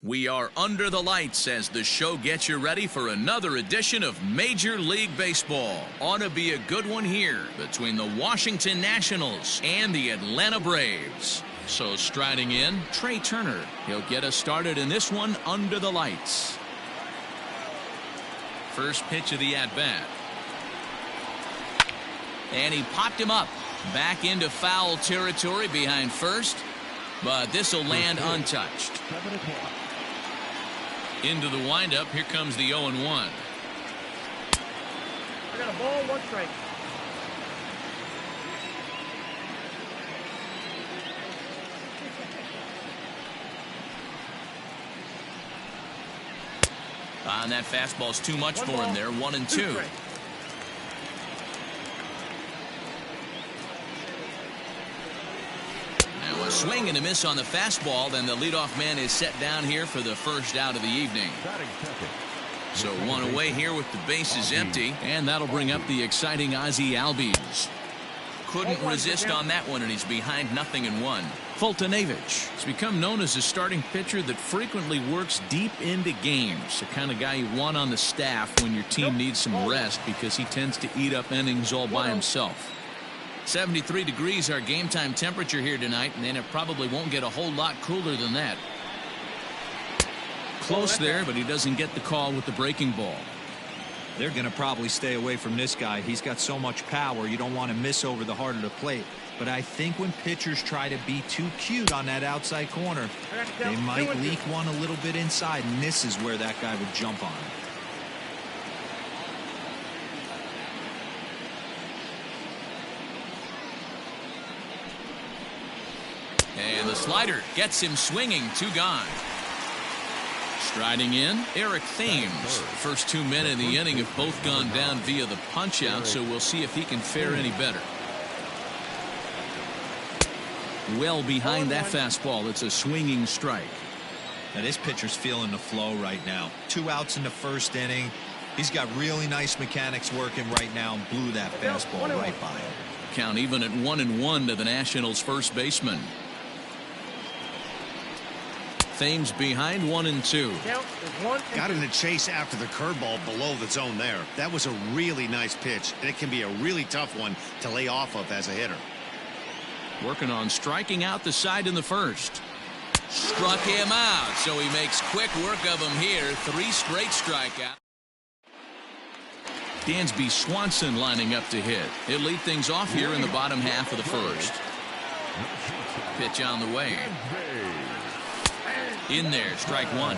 We are under the lights as the show gets you ready for another edition of Major League Baseball. Ought to be a good one here between the Washington Nationals and the Atlanta Braves. So striding in, Trey Turner. He'll get us started in this one under the lights. First pitch of the at-bat. And he popped him up. Back into foul territory behind first. But this will land untouched. Into the windup. Here comes the 0-1. I got a ball, 1 strike. And that fastball's too much for him there. 1-2. Now a swing and a miss on the fastball. Then the leadoff man is set down here for the first out of the evening. So one away here with the bases empty. And that'll bring up the exciting Ozzie Albies. Couldn't resist on that one, and he's behind 0-1. Fultonavich has become known as a starting pitcher that frequently works deep into games. The kind of guy you want on the staff when your team needs some rest because he tends to eat up innings all by himself. 73 degrees our game time temperature here tonight, and then it probably won't get a whole lot cooler than that. Close there, but he doesn't get the call with the breaking ball. They're going to probably stay away from this guy. He's got so much power. You don't want to miss over the heart of the plate. But I think when pitchers try to be too cute on that outside corner, they might leak one a little bit inside, and this is where that guy would jump on him. And the slider gets him swinging. 2 gone. Striding in, Eric Thames. First 2 men in the inning have both gone down via the punch-out, so we'll see if he can fare any better. Well behind that fastball. It's a swinging strike. Now this pitcher's feeling the flow right now. 2 outs in the first inning. He's got really nice mechanics working right now and blew that fastball right by him. Count even at 1-1 to the Nationals' first baseman. Thames behind 1-2. Got in the chase after the curveball below the zone there. That was a really nice pitch, and it can be a really tough one to lay off of as a hitter. Working on striking out the side in the first. Struck him out, so he makes quick work of him here. 3 straight strikeouts. Dansby Swanson lining up to hit. He'll lead things off here in the bottom half of the first. Pitch on the way. In there, strike 1.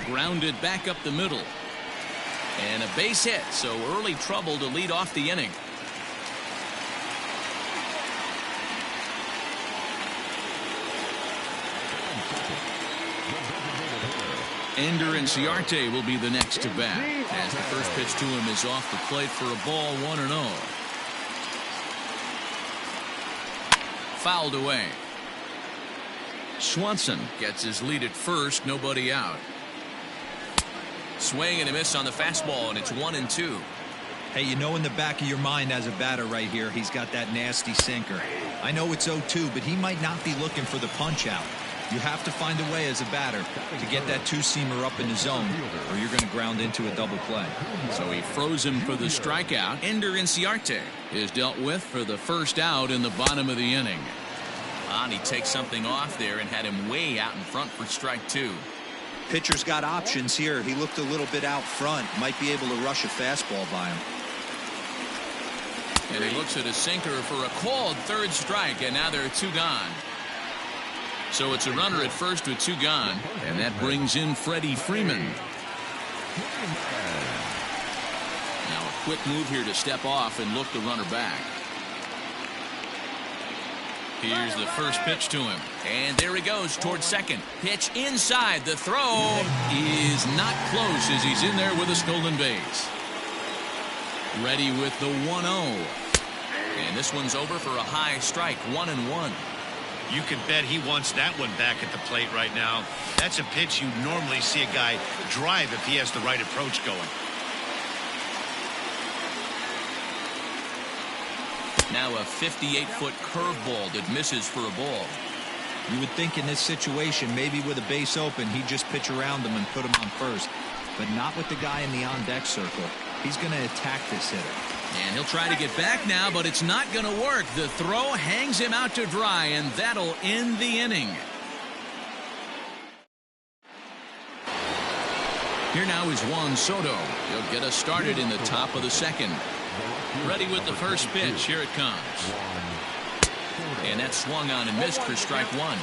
Grounded back up the middle. And a base hit, so early trouble to lead off the inning. Ender Inciarte will be the next to bat, as the first pitch to him is off the plate for a ball. 1-0. Fouled away. Swanson gets his lead at first, nobody out. Swing and a miss on the fastball, and it's 1-2. Hey, you know in the back of your mind as a batter right here, he's got that nasty sinker. I know it's 0-2, but he might not be looking for the punch out. You have to find a way as a batter to get that 2-seamer up in the zone, or you're going to ground into a double play. So he froze him for the strikeout. Ender Inciarte is dealt with for the first out in the bottom of the inning. And he takes something off there and had him way out in front for strike 2. Pitcher's got options here. He looked a little bit out front. Might be able to rush a fastball by him. And he looks at a sinker for a called 3rd strike, and now there are 2 gone. So it's a runner at first with 2 gone, and that brings in Freddie Freeman. Now a quick move here to step off and look the runner back. Here's the first pitch to him, and there he goes towards second. Pitch inside. The throw is not close as he's in there with a stolen base. Ready with the 1-0, and this one's over for a high strike. 1-1. You can bet he wants that one back at the plate right now. That's a pitch you normally see a guy drive if he has the right approach going. Now a 58-foot curveball that misses for a ball. You would think in this situation, maybe with a base open, he'd just pitch around him and put him on first. But not with the guy in the on-deck circle. He's going to attack this hitter. And he'll try to get back now, but it's not going to work. The throw hangs him out to dry, and that'll end the inning. Here now is Juan Soto. He'll get us started in the top of the second. Ready with the first pitch. Here it comes. And that swung on and missed for strike one.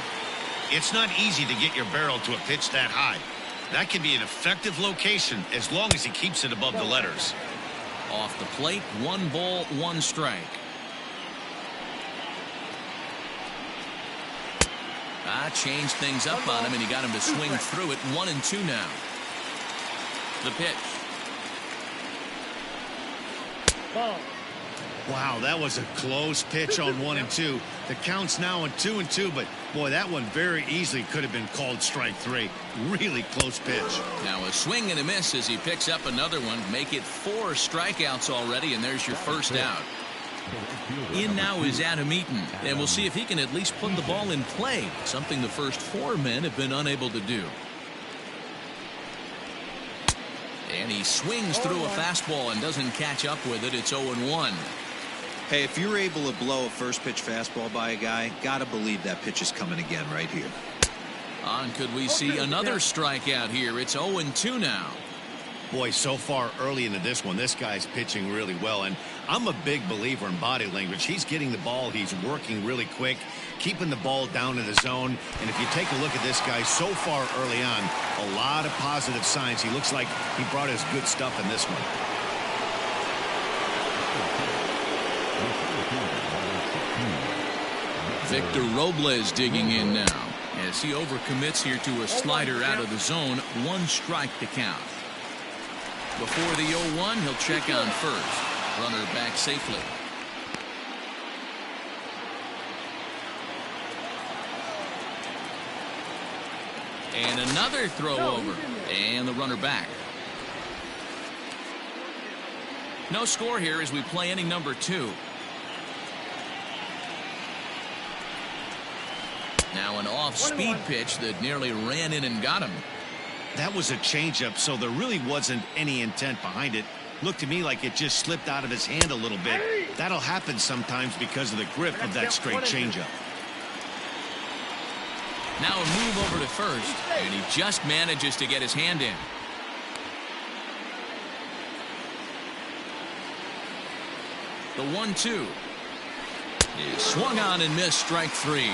It's not easy to get your barrel to a pitch that high. That can be an effective location as long as he keeps it above the letters. Off the plate, 1 ball, 1 strike. Changed things up on him, and he got him to swing through it. 1-2 now. The pitch. Wow, that was a close pitch on 1-2. The count's now on 2-2, but boy, that one very easily could have been called strike 3. Really close pitch. Now a swing and a miss as he picks up another one. Make it 4 strikeouts already, and there's your first out. In now is Adam Eaton, and we'll see if he can at least put the ball in play, something the first 4 men have been unable to do. And he swings through a fastball and doesn't catch up with it. It's 0-1. Hey, if you're able to blow a first pitch fastball by a guy, gotta believe that pitch is coming again right here. Could we see another strikeout here? It's 0-2 now. Boy, so far early into this one, this guy's pitching really well, and I'm a big believer in body language. He's getting the ball, he's working really quick, keeping the ball down in the zone, and if you take a look at this guy so far early on, a lot of positive signs. He looks like he brought his good stuff in this one. Victor Robles digging in now as he overcommits here to a slider out of the zone. 1 strike to count. Before the 0-1, he'll check on first. Runner back safely. And another throw over. And the runner back. No score here as we play inning number 2. Now an off-speed pitch that nearly ran in and got him. That was a changeup, so there really wasn't any intent behind it. Looked to me like it just slipped out of his hand a little bit. That'll happen sometimes because of the grip of that straight changeup. Now a move over to first, and he just manages to get his hand in. The 1-2 is swung on and missed, strike 3.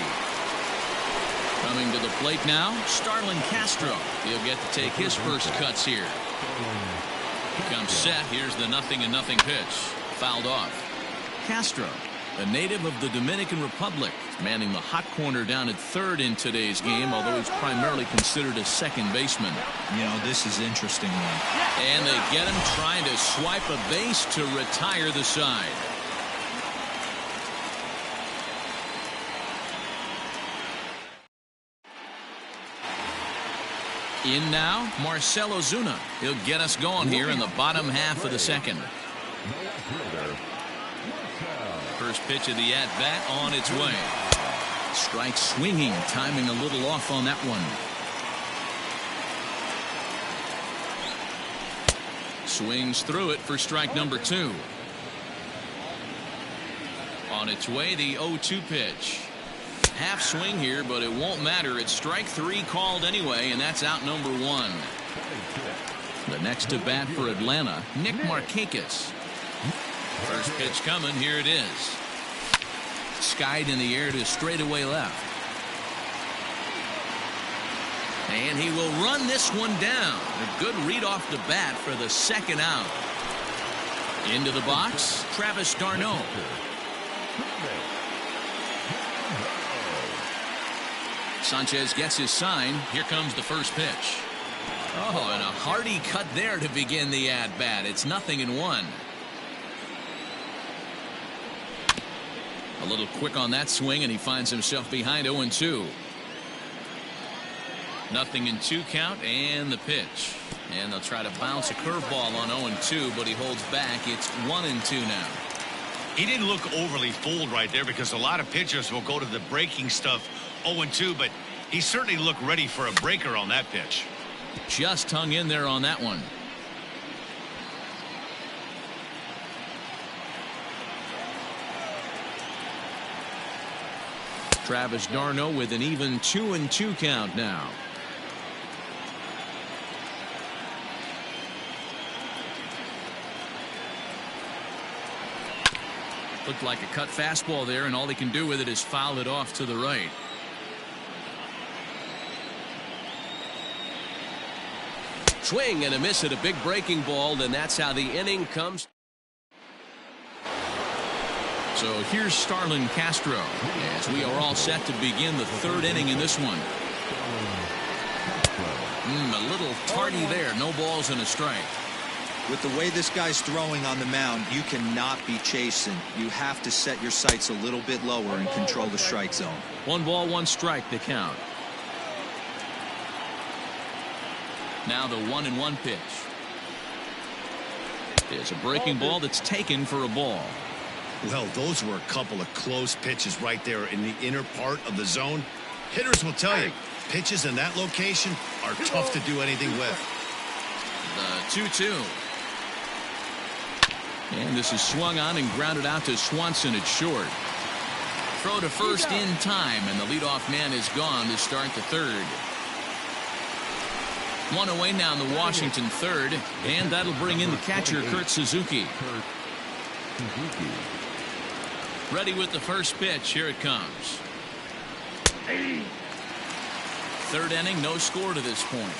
Coming to the plate now, Starlin Castro. He'll get to take his first cuts here. He comes set. Here's the 0-0 pitch. Fouled off. Castro, a native of the Dominican Republic, manning the hot corner down at third in today's game, although he's primarily considered a second baseman. You know, this is interesting one. And they get him trying to swipe a base to retire the side. In now, Marcell Ozuna. He'll get us going here in the bottom half of the second. First pitch of the at-bat on its way. Strike swinging, timing a little off on that one. Swings through it for strike number 2. On its way, the 0-2 pitch. Half swing here, but it won't matter. It's strike 3 called anyway, and that's out number 1. The next to bat for Atlanta, Nick Markakis. First pitch coming. Here it is. Skied in the air to straightaway left. And he will run this one down. A good read off the bat for the second out. Into the box, Travis d'Arnaud. Sanchez gets his sign. Here comes the first pitch. Oh, and a hearty cut there to begin the at-bat. It's 0-1. A little quick on that swing, and he finds himself behind 0-2. 0-2 count, and the pitch. And they'll try to bounce a curveball on 0-2, but he holds back. It's 1-2 now. He didn't look overly fooled right there because a lot of pitchers will go to the breaking stuff 0-2, but he certainly looked ready for a breaker on that pitch. Just hung in there on that one. Travis d'Arnaud with an even 2-2 count now. Looked like a cut fastball there, and all he can do with it is foul it off to the right. Swing and a miss at a big breaking ball, and that's how the inning comes. So here's Starlin Castro as we are all set to begin the third inning in this one. A little tardy there. No balls and a strike. With the way this guy's throwing on the mound, you cannot be chasing. You have to set your sights a little bit lower and control the strike zone. 1 ball, 1 strike to count. Now the 1-1 pitch. There's a breaking ball that's taken for a ball. Well, those were a couple of close pitches right there in the inner part of the zone. Hitters will tell you, pitches in that location are tough to do anything with. The 2-2. And this is swung on and grounded out to Swanson at short. Throw to first in time, and the leadoff man is gone to start the third. 1 away now in the Washington third, and that'll bring in the catcher, Kurt Suzuki. Ready with the first pitch. Here it comes. Third inning, no score to this point.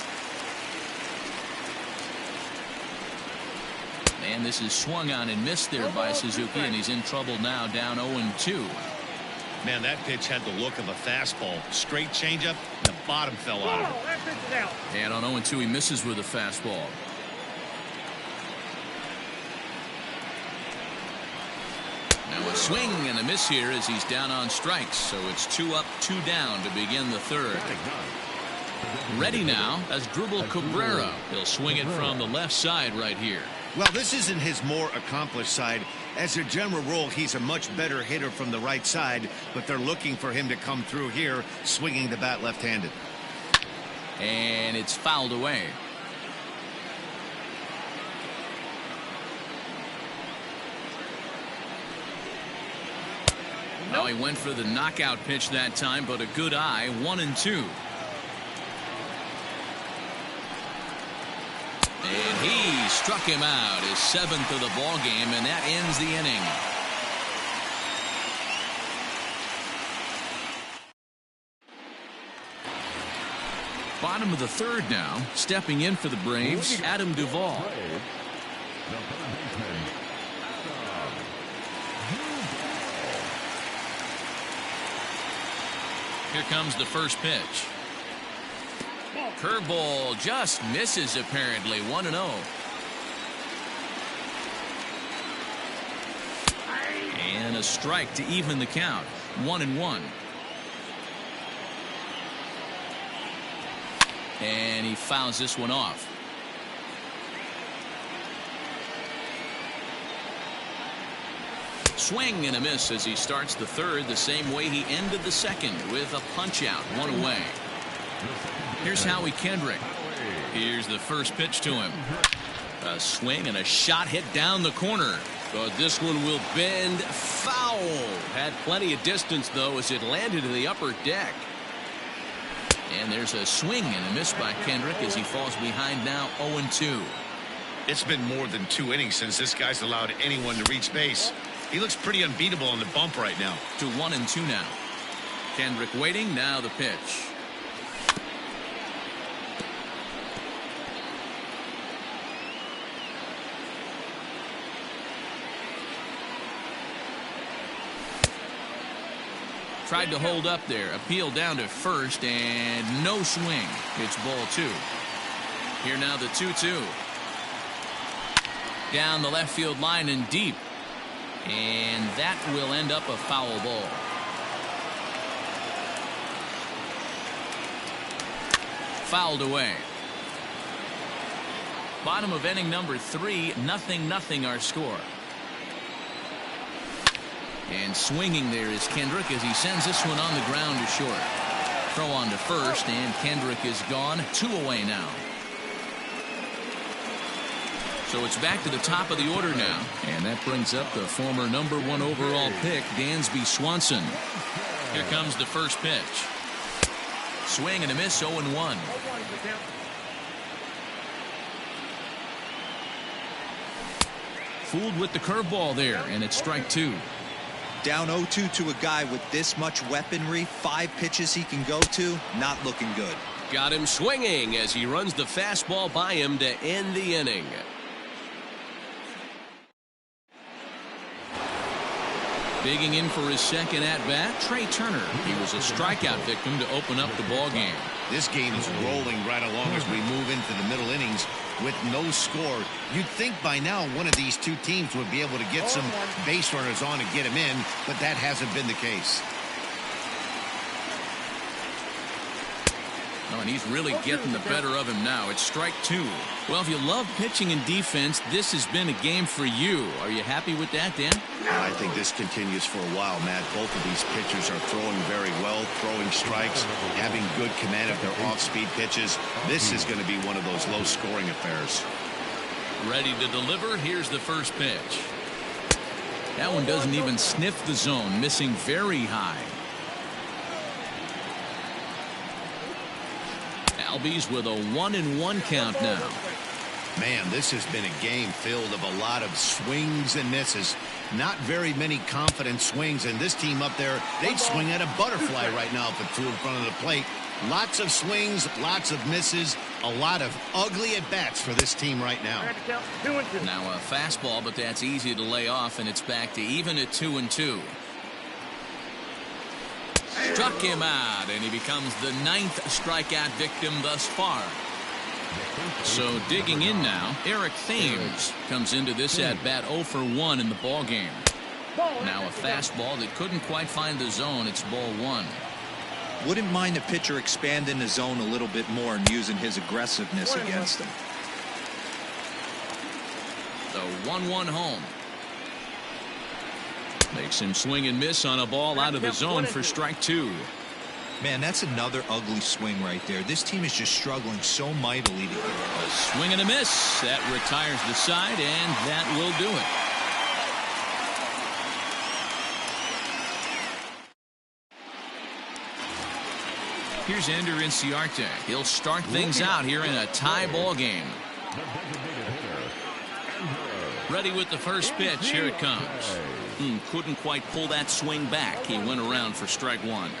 And this is swung on and missed there by Suzuki, and he's in trouble now, down 0-2. Man, that pitch had the look of a fastball. Straight changeup, the bottom fell out of it. And on 0-2, he misses with a fastball. Now a swing and a miss here as he's down on strikes. So it's 2 up, 2 down to begin the third. Ready now as Drupal Cabrera. He'll swing it from the left side right here. Well, this isn't his more accomplished side. As a general rule, he's a much better hitter from the right side, but they're looking for him to come through here, swinging the bat left-handed. And it's fouled away. Now he went for the knockout pitch that time, but a good eye. 1-2. And he struck him out, his 7th of the ball game, and that ends the inning. Bottom of the third now, stepping in for the Braves, Adam Duvall. Here comes the first pitch. Curveball just misses apparently. 1-0. And a strike to even the count. 1-1. And he fouls this one off. Swing and a miss as he starts the third the same way he ended the second, with a punch out. 1 away. Here's Howie Kendrick. Here's the first pitch to him. A swing and a shot hit down the corner. But this one will bend foul. Had plenty of distance, though, as it landed in the upper deck. And there's a swing and a miss by Kendrick as he falls behind now 0-2. It's been more than 2 innings since this guy's allowed anyone to reach base. He looks pretty unbeatable on the bump right now. To 1-2 now. Kendrick waiting. Now the pitch. Tried to hold up there. Appeal down to first, and no swing. It's ball 2. Here now the 2-2. Down the left field line and deep. And that will end up a foul ball. Fouled away. Bottom of inning number 3, 0-0 our score. And swinging there is Kendrick as he sends this one on the ground to short. Throw on to first, and Kendrick is gone. 2 away now. So it's back to the top of the order now. And that brings up the former #1 overall pick, Dansby Swanson. Here comes the first pitch. Swing and a miss, 0-1. Fooled with the curveball there, and it's strike 2. Down 0-2 to a guy with this much weaponry, 5 pitches he can go to, not looking good. Got him swinging as he runs the fastball by him to end the inning. Digging in for his second at-bat, Trey Turner. He was a strikeout victim to open up the ball game. This game is rolling right along as we move into the middle innings with no score. You'd think by now one of these two teams would be able to get some base runners on and get him in, but that hasn't been the case. Oh, and he's really getting the better of him now. It's strike 2. Well, if you love pitching and defense, this has been a game for you. Are you happy with that, Dan? I think this continues for a while, Matt. Both of these pitchers are throwing very well, throwing strikes, having good command of their off-speed pitches. This is going to be one of those low-scoring affairs. Ready to deliver. Here's the first pitch. That one doesn't even sniff the zone, missing very high. Albies with a 1-1 count now. Man, this has been a game filled of a lot of swings and misses. Not very many confident swings, and this team up there, they'd swing at a butterfly right now if it flew in front of the plate. Lots of swings, lots of misses, a lot of ugly at-bats for this team right now. Now a fastball, but that's easy to lay off, and it's back to even at 2-2. Struck him out, and he becomes the 9th strikeout victim thus far. So digging in now, Eric Thames comes into this at-bat 0 for 1 in the ball game. Now a fastball that couldn't quite find the zone. It's ball 1. Wouldn't mind the pitcher expanding the zone a little bit more and using his aggressiveness against him. The 1-1 home. Makes him swing and miss on a ball out of the zone for strike 2. Man, that's another ugly swing right there. This team is just struggling so mightily to get it. A swing and a miss. That retires the side, and that will do it. Here's Ender Inciarte. He'll start things out here in a tie ball game. Ready with the first pitch. Here it comes. Couldn't quite pull that swing back. He went around for strike 1.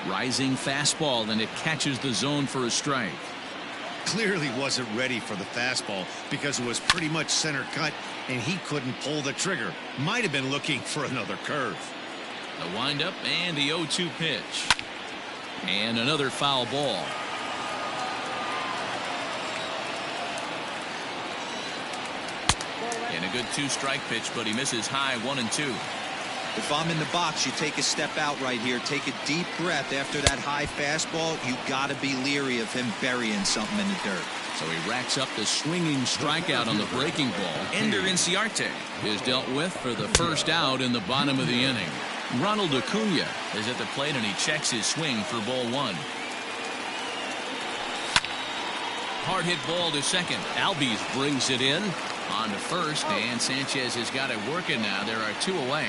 Rising fastball, and it catches the zone for a strike. Clearly wasn't ready for the fastball because it was pretty much center cut, and he couldn't pull the trigger. Might have been looking for another curve. The windup and the 0-2 pitch. And another foul ball. And a good 2-strike pitch, but he misses high 1-2. If I'm in the box, you take a step out right here. Take a deep breath after that high fastball. You got to be leery of him burying something in the dirt. So he racks up the swinging strikeout on the breaking ball. Ender Inciarte is dealt with for the first out in the bottom of the inning. Ronald Acuna is at the plate, and he checks his swing for ball 1. Hard hit ball to second. Albies brings it in. On to first, and Sanchez has got it working now. There are 2 away.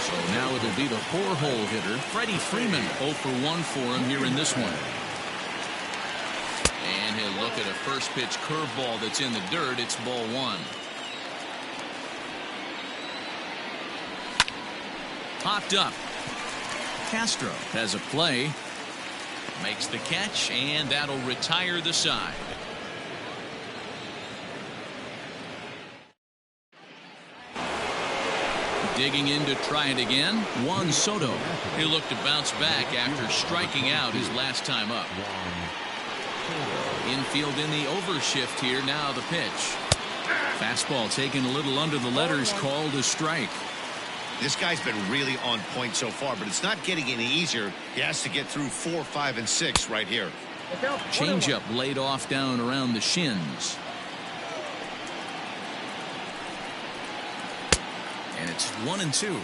So now it'll be the 4-hole hitter, Freddie Freeman, 0 for 1 for him here in this one. And he'll look at a first pitch curveball that's in the dirt. It's ball 1. Popped up. Castro has a play. Makes the catch, and that'll retire the side. Digging in to try it again, Juan Soto. He'll look to bounce back after striking out his last time up. Infield in the overshift here. Now the pitch. Fastball taken a little under the letters, called a strike. This guy's been really on point so far, but it's not getting any easier. He has to get through 4, 5, and 6 right here. Changeup laid off down around the shins. And it's 1-2.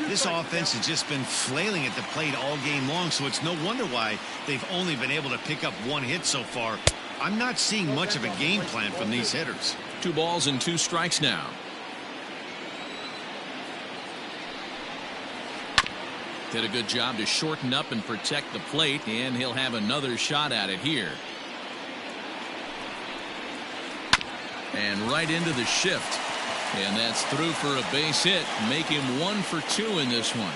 This offense has just been flailing at the plate all game long, so it's no wonder why they've only been able to pick up one hit so far. I'm not seeing much of a game plan from these hitters. 2 balls and 2 strikes now. Did a good job to shorten up and protect the plate, and he'll have another shot at it here. And right into the shift. And that's through for a base hit. Make him 1 for 2 in this one.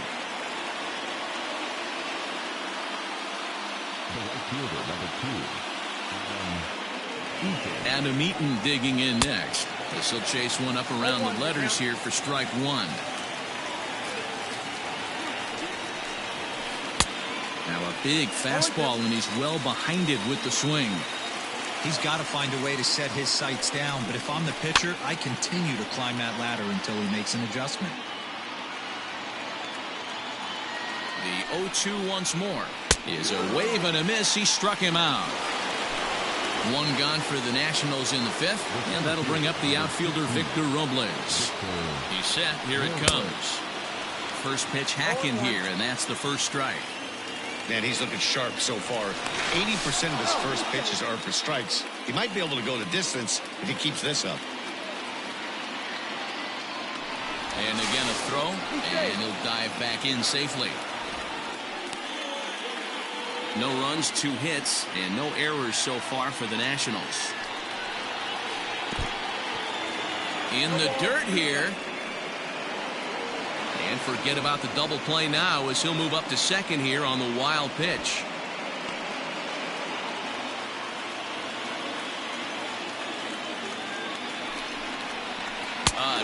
Adam Eaton digging in next. This will chase one up around the letters here for strike 1. Now a big fastball, and he's well behind it with the swing. He's got to find a way to set his sights down, but if I'm the pitcher, I continue to climb that ladder until he makes an adjustment. The 0-2 once more is a wave and a miss. He struck him out. 1 gone for the Nationals in the 5th, and that'll bring up the outfielder Victor Robles. He's set. Here it comes. First pitch hacking here, and that's the first strike. Man, he's looking sharp so far. 80% of his first pitches are for strikes. He might be able to go the distance if he keeps this up. And again a throw, and he'll dive back in safely. No runs, 2 hits, and no errors so far for the Nationals. In the dirt here. And forget about the double play now as he'll move up to second here on the wild pitch.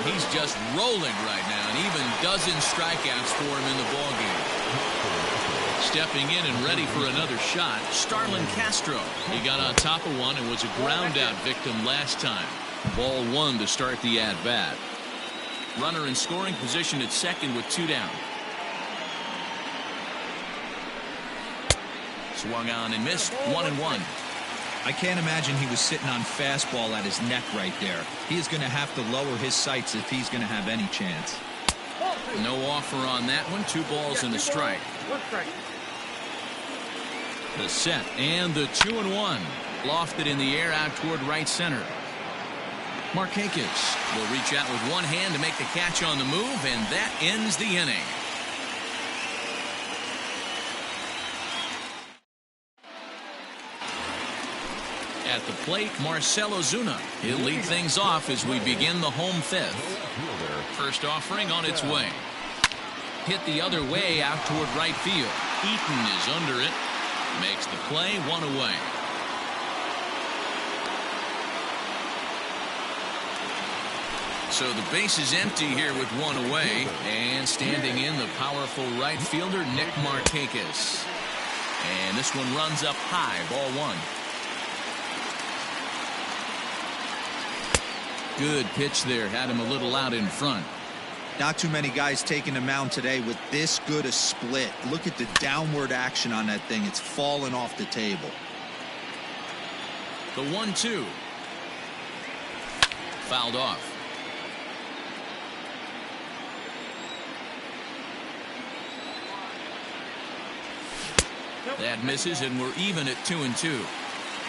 He's just rolling right now, and even dozen strikeouts for him in the ballgame. Stepping in and ready for another shot, Starlin Castro. He got on top of one and was a ground out victim last time. Ball 1 to start the at-bat. Runner in scoring position at second with 2 down. Swung on and missed. 1-1. I can't imagine he was sitting on fastball at his neck right there. He is going to have to lower his sights if he's going to have any chance. No offer on that one. 2 balls and a strike. The set and the 2-1. Lofted in the air out toward right center. Markakis will reach out with one hand to make the catch on the move, and that ends the inning. At the plate, Marcell Ozuna. He'll lead things off as we begin the home 5th. First offering on its way. Hit the other way out toward right field. Eaton is under it. Makes the play, 1 away. So the base is empty here with 1 away. And standing in, the powerful right fielder, Nick Markakis. And this one runs up high, ball 1. Good pitch there. Had him a little out in front. Not too many guys taking the mound today with this good a split. Look at the downward action on that thing. It's falling off the table. The 1-2. Fouled off. That misses, and we're even at 2-2.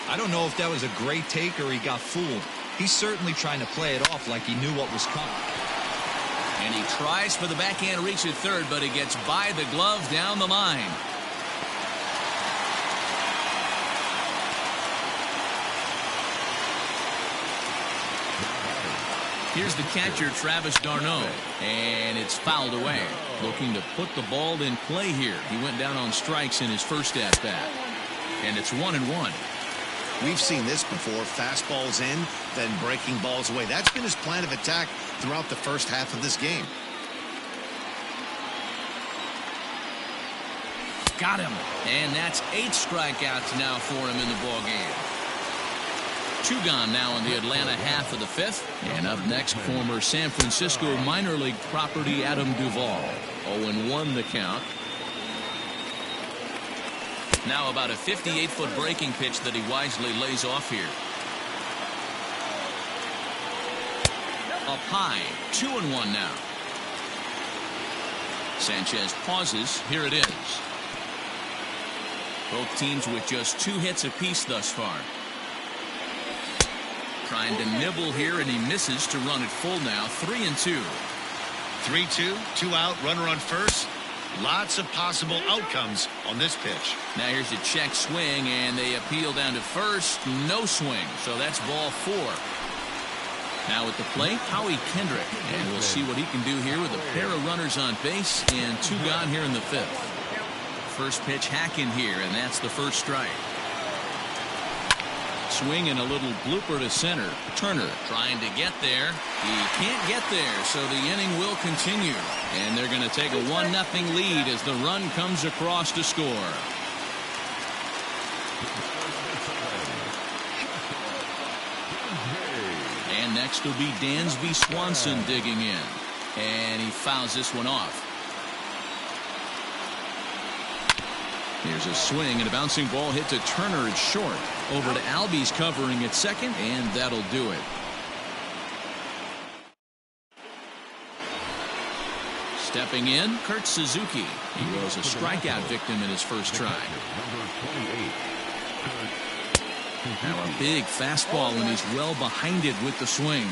I don't know if that was a great take or he got fooled. He's certainly trying to play it off like he knew what was coming. And he tries for the backhand reach at third, but it gets by the glove down the line. Here's the catcher, Travis d'Arnaud, and it's fouled away. Looking to put the ball in play here. He went down on strikes in his first at-bat. And it's 1-1. We've seen this before. Fastballs in, then breaking balls away. That's been his plan of attack throughout the first half of this game. Got him. And that's 8 strikeouts now for him in the ballgame. 2 gone now in the Atlanta half of the 5th. And up next, former San Francisco minor league property Adam Duvall. 0-1 the count. Now about a 58-foot breaking pitch that he wisely lays off here. Up high, 2-1 now. Sanchez pauses. Here it is. Both teams with just 2 hits apiece thus far. Trying to nibble here, and he misses to run it full now. 3-2. 3-2, 2 out, runner on first. Lots of possible outcomes on this pitch. Now here's a check swing, and they appeal down to first. No swing, so that's ball 4. Now at the plate, Howie Kendrick, and we'll see what he can do here with a pair of runners on base and 2 gone here in the 5th. First pitch hacking here, and that's the first strike. Swing and a little blooper to center. Turner trying to get there. He can't get there, so the inning will continue. And they're going to take a 1-0 lead as the run comes across to score. And next will be Dansby Swanson digging in. And he fouls this one off. Here's a swing and a bouncing ball hit to Turner at short. Over to Albies covering at second, and that'll do it. Stepping in, Kurt Suzuki. He was a strikeout victim in his first try. Now a big fastball, and he's well behind it with the swing.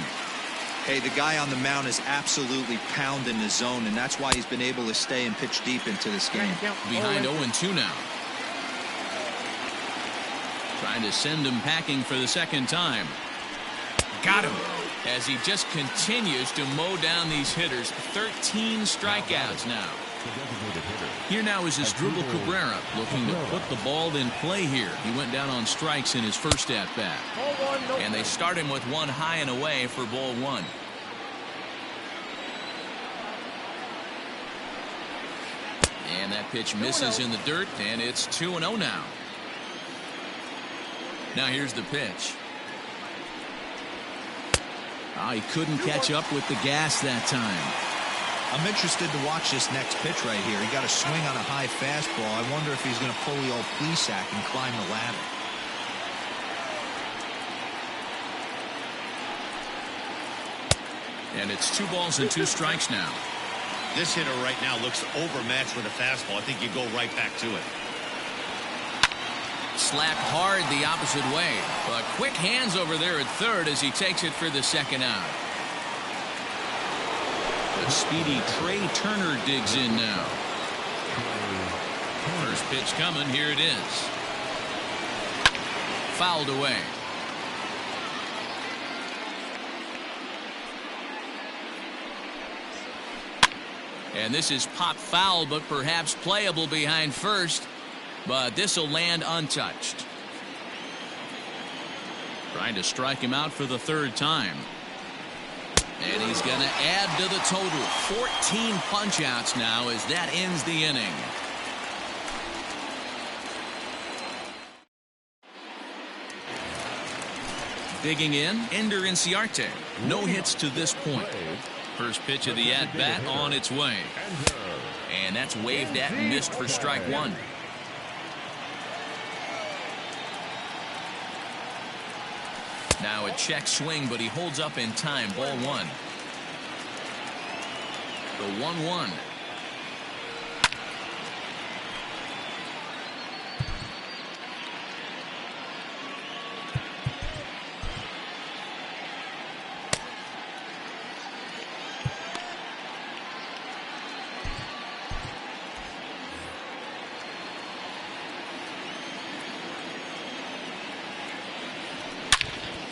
Hey, the guy on the mound is absolutely pounding the zone, and that's why he's been able to stay and pitch deep into this game. Behind 0-2 now. Trying to send him packing for the second time. Got him. As he just continues to mow down these hitters. 13 strikeouts now. Here now is Asdrubal Cabrera looking to put the ball in play here. He went down on strikes in his first at-bat. And they start him with 1 high and away for ball 1. And that pitch misses in the dirt, and it's 2-0 now. Now here's the pitch. Oh, he couldn't catch up with the gas that time. I'm interested to watch this next pitch right here. He got a swing on a high fastball. I wonder if he's going to pull the old Plesac and climb the ladder. And it's 2 balls and 2 strikes now. This hitter right now looks overmatched with a fastball. I think you go right back to it. Slapped hard the opposite way. But quick hands over there at third as he takes it for the second out. The speedy Trey Turner digs in now. First pitch coming. Here it is. Fouled away. And this is pop foul, but perhaps playable behind first. But this will land untouched. Trying to strike him out for the 3rd time. And he's going to add to the total. 14 punch-outs now as that ends the inning. Digging in, Ender Inciarte. No hits to this point. First pitch of the at-bat on its way. And that's waved at and missed for strike 1. Now a check swing, but he holds up in time. Ball 1. The 1-1.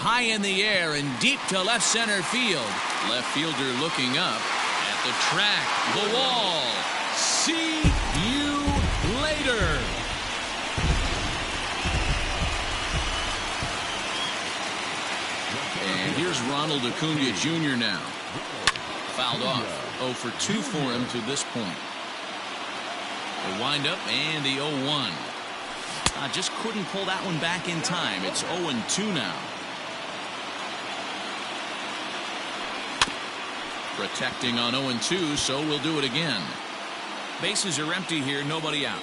High in the air and deep to left center field. Left fielder looking up at the track, the wall. See you later. And here's Ronald Acuna Jr. now. Fouled off. 0 for 2 for him to this point. The windup and the 0-1. Just couldn't pull that one back in time. It's 0-2 now. Protecting on 0-2, so we'll do it again. Bases are empty here, nobody out.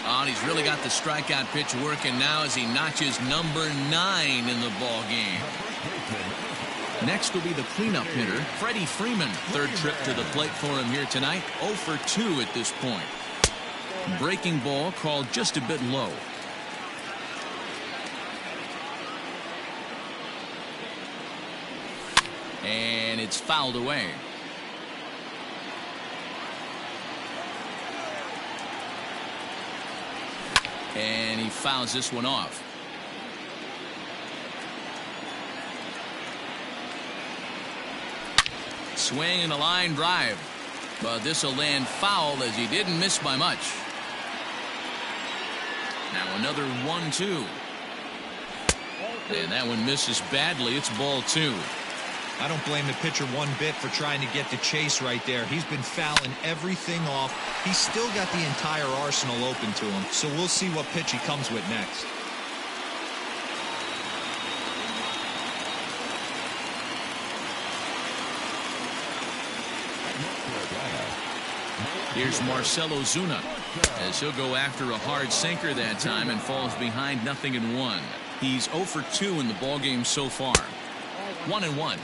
Oh, and he's really got the strikeout pitch working now as he notches number 9 in the ball game. Next will be the cleanup hitter, Freddie Freeman. Third trip to the plate for him here tonight. 0 for 2 at this point. Breaking ball called just a bit low. And it's fouled away. And he fouls this one off. Swing and a line drive. But this will land foul as he didn't miss by much. Now another 1-2. And that one misses badly. It's ball 2. I don't blame the pitcher one bit for trying to get the chase right there. He's been fouling everything off. He's still got the entire arsenal open to him. So we'll see what pitch he comes with next. Here's Marcell Ozuna as he'll go after a hard sinker that time and falls behind 0-1. He's 0 for 2 in the ballgame so far. 1-1.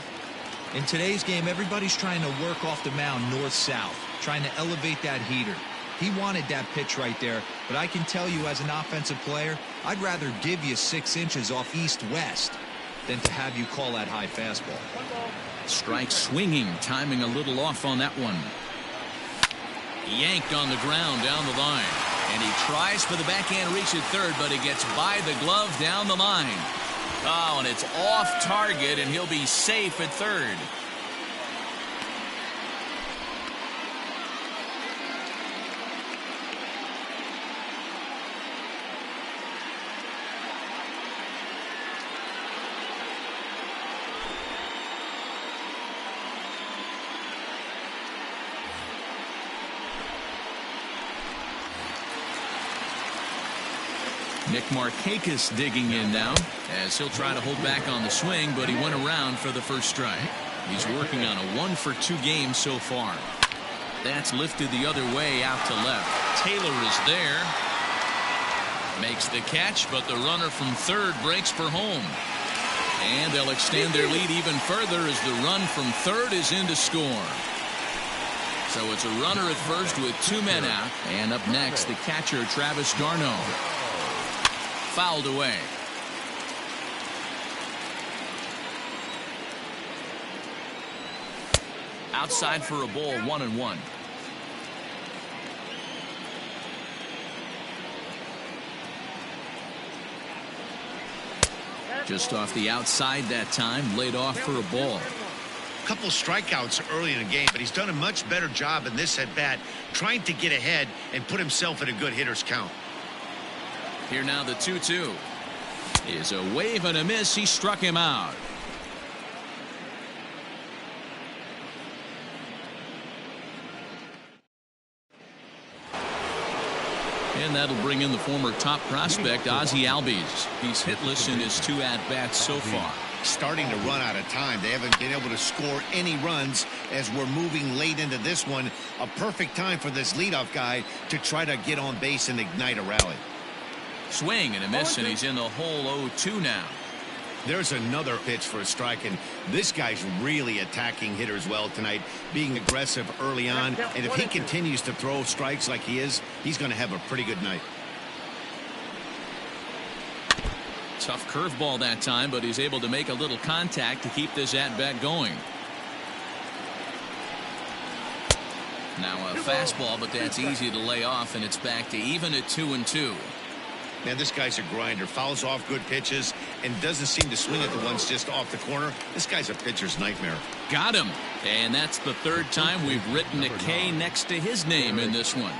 In today's game, everybody's trying to work off the mound north-south, trying to elevate that heater. He wanted that pitch right there, but I can tell you as an offensive player, I'd rather give you 6 inches off east-west than to have you call that high fastball. Strike swinging, timing a little off on that one. Yanked on the ground down the line. And he tries for the backhand reach at third, but he gets by the glove down the line. Oh, and it's off target, and he'll be safe at third. Nick Markakis digging in now as he'll try to hold back on the swing, but he went around for the first strike. He's working on a 1 for 2 game so far. That's lifted the other way out to left. Taylor is there. Makes the catch, but the runner from third breaks for home. And they'll extend their lead even further as the run from third is in to score. So it's a runner at first with 2 men out. And up next, the catcher, Travis d'Arnaud. Fouled away. Outside for a ball, 1-1. Just off the outside that time, laid off for a ball. Couple strikeouts early in the game, but he's done a much better job in this at bat, trying to get ahead and put himself in a good hitter's count. Here now the 2-2 is a wave and a miss. He struck him out. And that'll bring in the former top prospect Ozzie Albies. He's hitless in his 2 at-bats so far. Starting to run out of time. They haven't been able to score any runs as we're moving late into this one. A perfect time for this leadoff guy to try to get on base and ignite a rally. Swing and a miss, and he's in the hole 0-2 now. There's another pitch for a strike, and this guy's really attacking hitters well tonight, being aggressive early on. And if he continues to throw strikes like he is, he's going to have a pretty good night. Tough curveball that time, but he's able to make a little contact to keep this at-bat going. Now a fastball, but that's easy to lay off, and it's back to even at 2-2. Man, this guy's a grinder. Fouls off good pitches and doesn't seem to swing at the ones just off the corner. This guy's a pitcher's nightmare. Got him. And that's the 3rd time we've written a K next to his name in this one.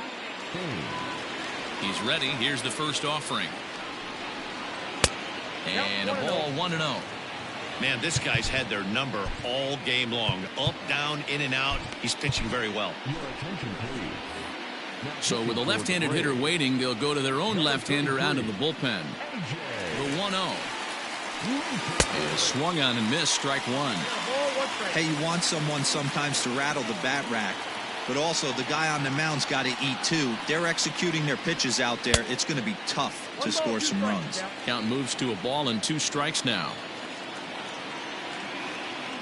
He's ready. Here's the first offering. And a ball, 1-0. Man, this guy's had their number all game long. Up, down, in and out. He's pitching very well. So with a left-handed hitter waiting, they'll go to their own left-hander out of the bullpen. The 1-0. And swung on and missed, strike 1. Hey, you want someone sometimes to rattle the bat rack, but also the guy on the mound's got to eat too. They're executing their pitches out there. It's going to be tough to score some runs. Count moves to a ball and 2 strikes now.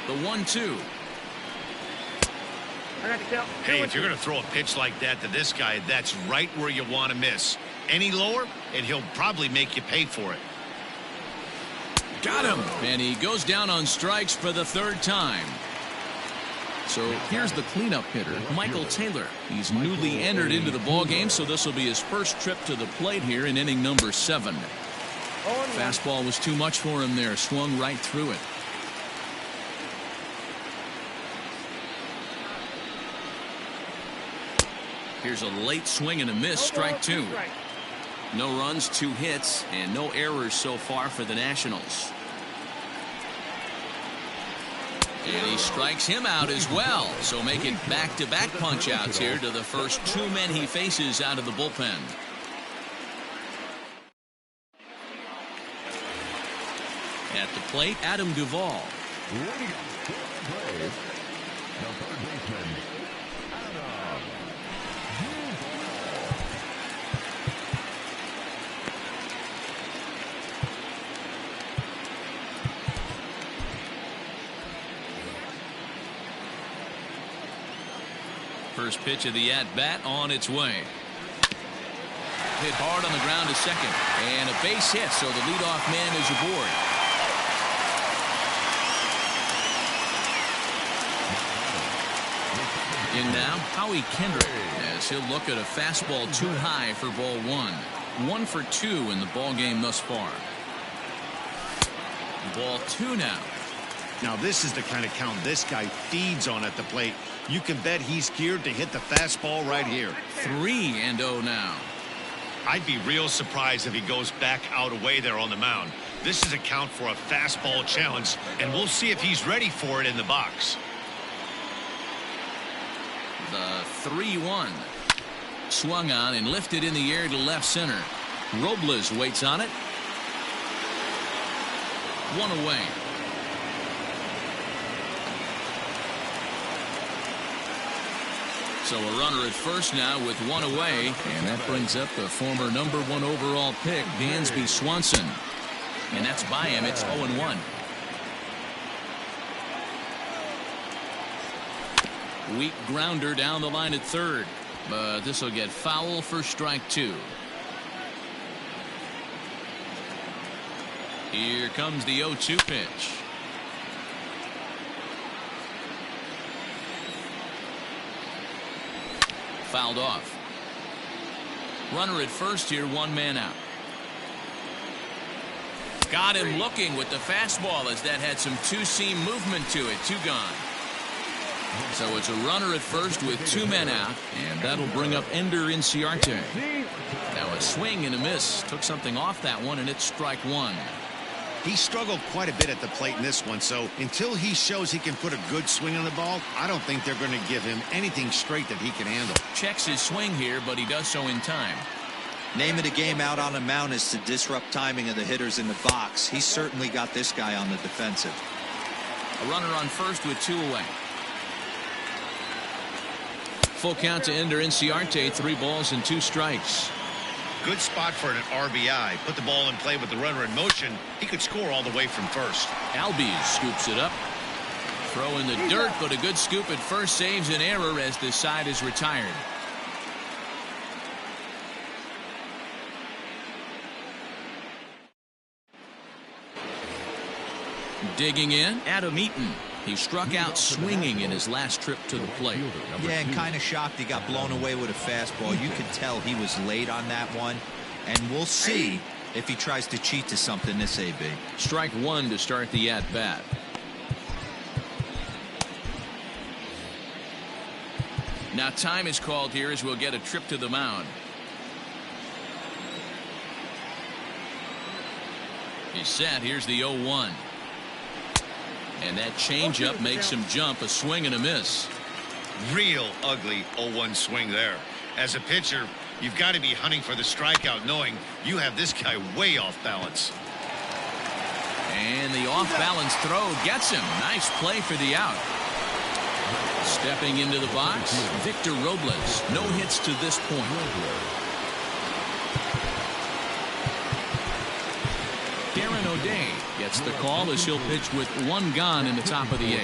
The 1-2. Hey, if you're going to throw a pitch like that to this guy, that's right where you want to miss. Any lower, and he'll probably make you pay for it. Got him. And he goes down on strikes for the third time. So here's the cleanup hitter, Michael Taylor. He's newly entered into the ballgame, so this will be his first trip to the plate here in inning number 7. Fastball was too much for him there. Swung right through it. Here's a late swing and a miss. Strike 2. No runs, 2 hits, and no errors so far for the Nationals. And he strikes him out as well. So make it back-to-back punch-outs here to the first 2 men he faces out of the bullpen. At the plate, Adam Duvall. First pitch of the at-bat on its way. Hit hard on the ground to second. And a base hit, so the leadoff man is aboard. In now, Howie Kendrick, as he'll look at a fastball too high for ball 1. 1 for 2 in the ball game thus far. Ball 2 now. Now this is the kind of count this guy feeds on at the plate. You can bet he's geared to hit the fastball right here. 3-0 now. I'd be real surprised if he goes back out away there on the mound. This is a count for a fastball challenge, and we'll see if he's ready for it in the box. The 3-1. Swung on and lifted in the air to left center. Robles waits on it. 1 away. So a runner at first now with 1 away, and that brings up the former number 1 overall pick, Dansby Swanson. And that's by him. It's 0-1. Weak grounder down the line at third, but this will get foul for strike 2. Here comes the 0-2 pitch. Fouled off. Runner at first here, 1 man out. Got him looking with the fastball as that had some two-seam movement to it. 2 gone. So it's a runner at first with 2 men out, and that'll bring up Ender Inciarte. Now a swing and a miss. Took something off that one, and it's strike 1. He struggled quite a bit at the plate in this one, so until he shows he can put a good swing on the ball, I don't think they're going to give him anything straight that he can handle. Checks his swing here, but he does so in time. Name of the game out on the mound is to disrupt timing of the hitters in the box. He's certainly got this guy on the defensive. A runner on first with 2 away. Full count to Ender Inciarte. 3 balls and 2 strikes. Good spot for an RBI. Put the ball in play with the runner in motion. He could score all the way from first. Albies scoops it up. Throw in the dirt, but a good scoop at first saves an error as the side is retired. Digging in, Adam Eaton. He struck out swinging in his last trip to the plate. Yeah, and kind of shocked he got blown away with a fastball. You could tell he was late on that one. And we'll see if he tries to cheat to something this AB. Strike 1 to start the at-bat. Now time is called here as we'll get a trip to the mound. He's set. Here's the 0-1. And that changeup makes him jump. A swing and a miss. Real ugly 0-1 swing there. As a pitcher, you've got to be hunting for the strikeout, knowing you have this guy way off balance. And the off-balance throw gets him. Nice play for the out. Stepping into the box, Victor Robles. No hits to this point. Darren O'Day gets That's the call as he'll pitch with one gone in the top of the 8th.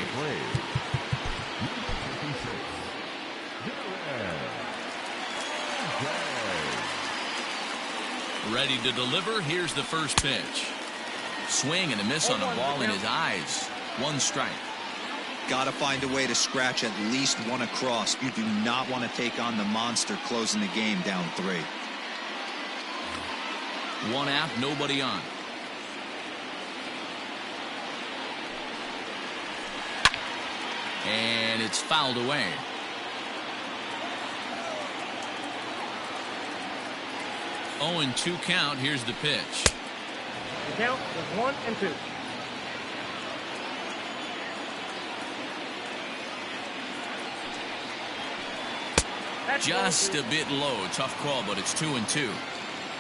Ready to deliver. Here's the first pitch. Swing and a miss on a ball in his eyes. 1 strike. Got to find a way to scratch at least one across. You do not want to take on the monster closing the game down 3. 1 out, nobody on. And it's fouled away. Oh, and 2 count. Here's the pitch. The count is 1-2. Just a bit low. Tough call, but it's 2-2.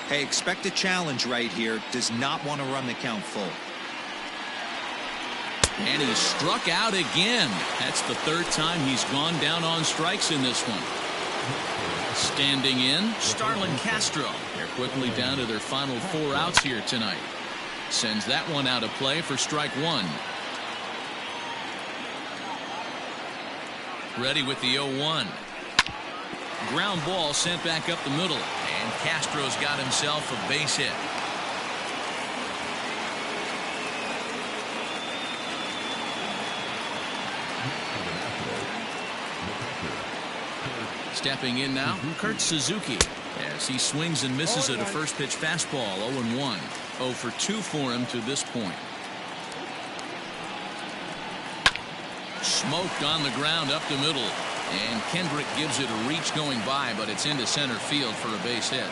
Hey, expect a challenge right here. Does not want to run the count full. And he struck out again. That's the 3rd time he's gone down on strikes in this one. Standing in, Starlin Castro. They're quickly down to their final 4 outs here tonight. Sends that one out of play for strike 1. Ready with the 0-1. Ground ball sent back up the middle, and Castro's got himself a base hit. Stepping in now, Kurt Suzuki, as he swings and misses at a first pitch fastball. 0-1. 0 for 2 for him to this point. Smoked on the ground up the middle. And Kendrick gives it a reach going by, but it's into center field for a base hit.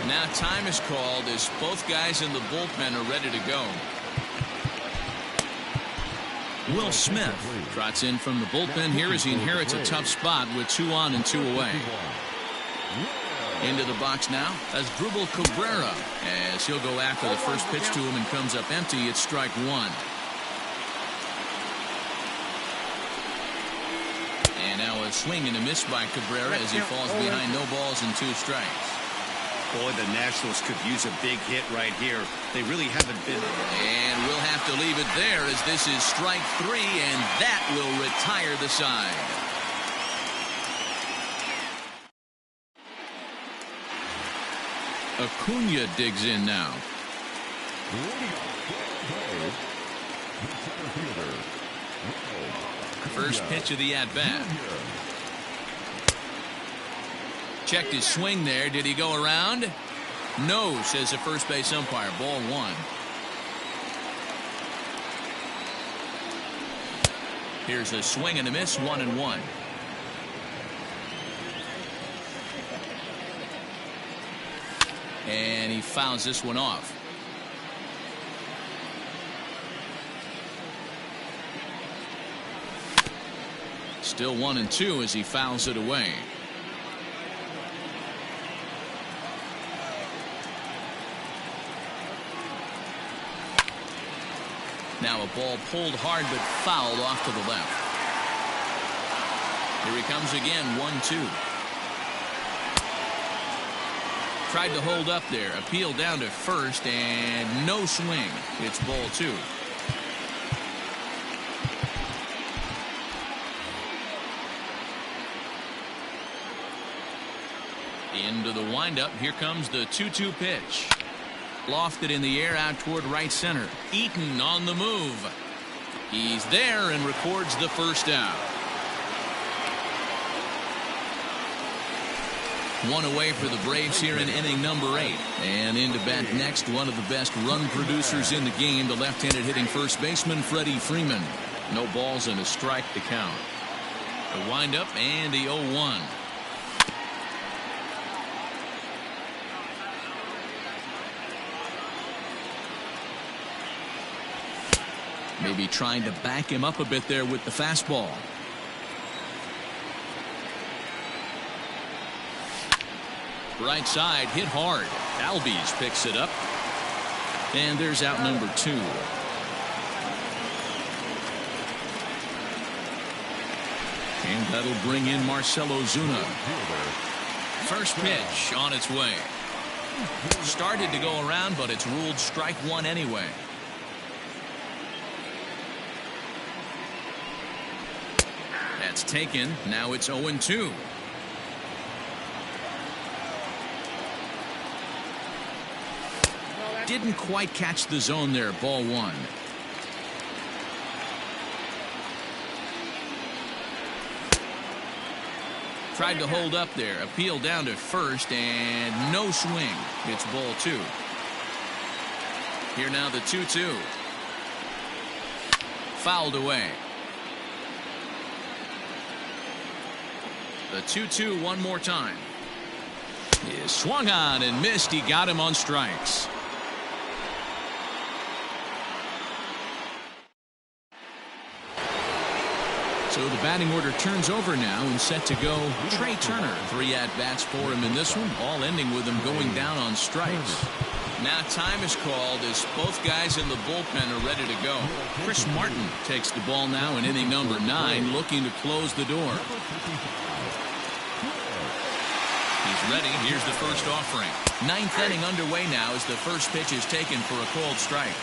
Now time is called as both guys in the bullpen are ready to go. Will Smith trots in from the bullpen here as he inherits a tough spot with 2 on and 2 away. Into the box now as Drupal Cabrera, as he'll go after the first pitch to him and comes up empty. It's strike 1. And now a swing and a miss by Cabrera as he falls behind. No balls and 2 strikes. Boy, the Nationals could use a big hit right here. They really haven't been. And we'll have to leave it there as this is strike 3, and that will retire the side. Acuna digs in now. First pitch of the at-bat. Checked his swing there. Did he go around? No, says the first base umpire. Ball 1. Here's a swing and a miss. 1-1. And he fouls this one off. Still 1-2 as he fouls it away. Now a ball pulled hard but fouled off to the left. Here he comes again. 1-2. Tried to hold up there. Appeal down to first and no swing. It's ball 2. Into the windup. Here comes the 2-2 pitch. Lofted in the air out toward right center. Eaton on the move. He's there and records the first out. 1 away for the Braves here in inning number 8. And into bat next, one of the best run producers in the game, the left-handed hitting first baseman, Freddie Freeman. No balls and a strike to count. The windup and the 0-1. Maybe trying to back him up a bit there with the fastball. Right side hit hard. Albies picks it up. And there's out number 2. And that'll bring in Marcelo Zuna. First pitch on its way. Started to go around, but it's ruled strike one anyway. That's taken. Now it's 0-2. Didn't quite catch the zone there. Ball one. Tried to hold up there. Appeal down to first and no swing. It's ball two. Here now the 2-2. Fouled away. The 2-2 one more time. He swung on and missed. He got him on strikes. So the batting order turns over now and set to go. Trey Turner, 3 at-bats for him in this one, all ending with him going down on strikes. Now time is called as both guys in the bullpen are ready to go. Chris Martin takes the ball now in inning number 9, looking to close the door. He's ready. Here's the first offering. 9th inning underway now as the first pitch is taken for a called strike.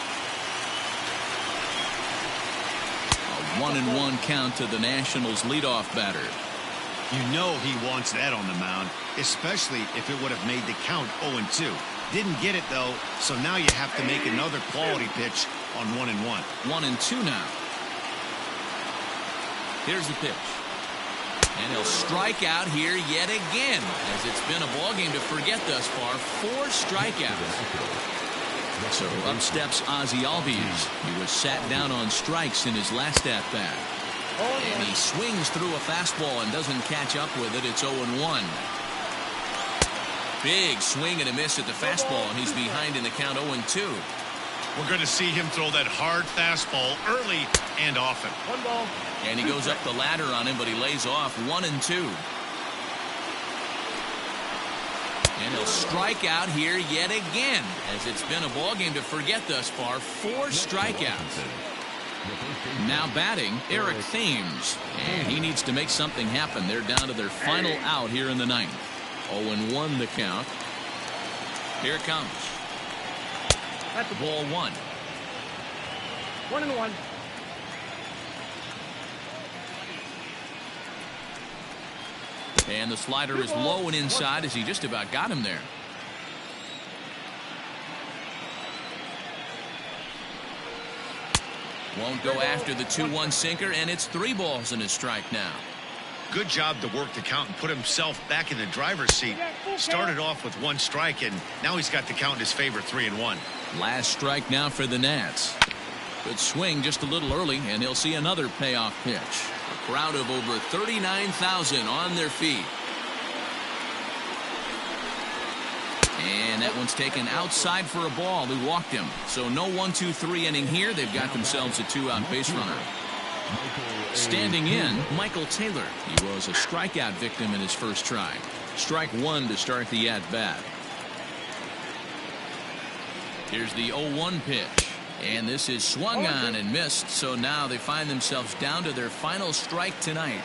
1-1 count to the Nationals leadoff batter. You know he wants that on the mound, especially if it would have made the count 0-2. Didn't get it though, so now you have to make another quality pitch on 1-1. 1-2 now. Here's the pitch. And he'll strike out here yet again, as it's been a ballgame to forget thus far. 4 strikeouts. So up steps Ozzie Albies. He was sat down on strikes in his last at-bat. And he swings through a fastball and doesn't catch up with it. It's 0-1. Big swing and a miss at the fastball, and he's behind in the count 0-2. We're going to see him throw that hard fastball early and often. 1 ball. And he goes up the ladder on him, but he lays off. 1-2. And he'll strike out here yet again, as it's been a ballgame to forget thus far. 4 strikeouts. Now batting, Eric Thames. And he needs to make something happen. They're down to their final out here in the 9th. 0-1 the count. Here it comes. That's a Ball 1. 1-1. And the slider is low and inside as he just about got him there. Won't go after the 2-1 sinker, and it's 3 balls and a strike now. Good job to work the count and put himself back in the driver's seat. Started off with 1 strike, and now he's got the count in his favor, 3-1. Last strike now for the Nats. Good swing just a little early, and he'll see another payoff pitch. A crowd of over 39,000 on their feet. And that one's taken outside for a ball. He walked him. So no 1-2-3 inning here. They've got themselves a 2-out base runner. Standing in, Michael Taylor. He was a strikeout victim in his first try. Strike 1 to start the at-bat. Here's the 0-1 pitch. And this is swung on and missed. So now they find themselves down to their final strike tonight.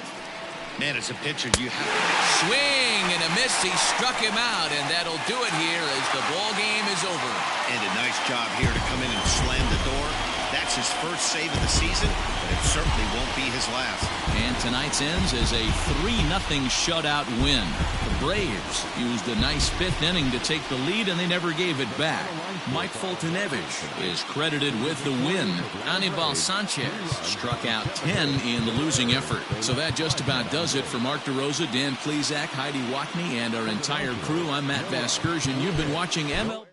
Man, as a pitcher, you have to swing and a miss. He struck him out, and that'll do it here as the ball game is over. And a nice job here to come in and slam the door. That's his first save of the season, but it certainly won't be his last. And tonight's ends as a 3-0 shutout win. The Braves used a nice 5th inning to take the lead, and they never gave it back. Mike Foltynewicz is credited with the win. Anibal Sanchez struck out 10 in the losing effort. So that just about does it for Mark DeRosa, Dan Plesac, Heidi Watney, and our entire crew. I'm Matt Vasgersian. You've been watching MLB.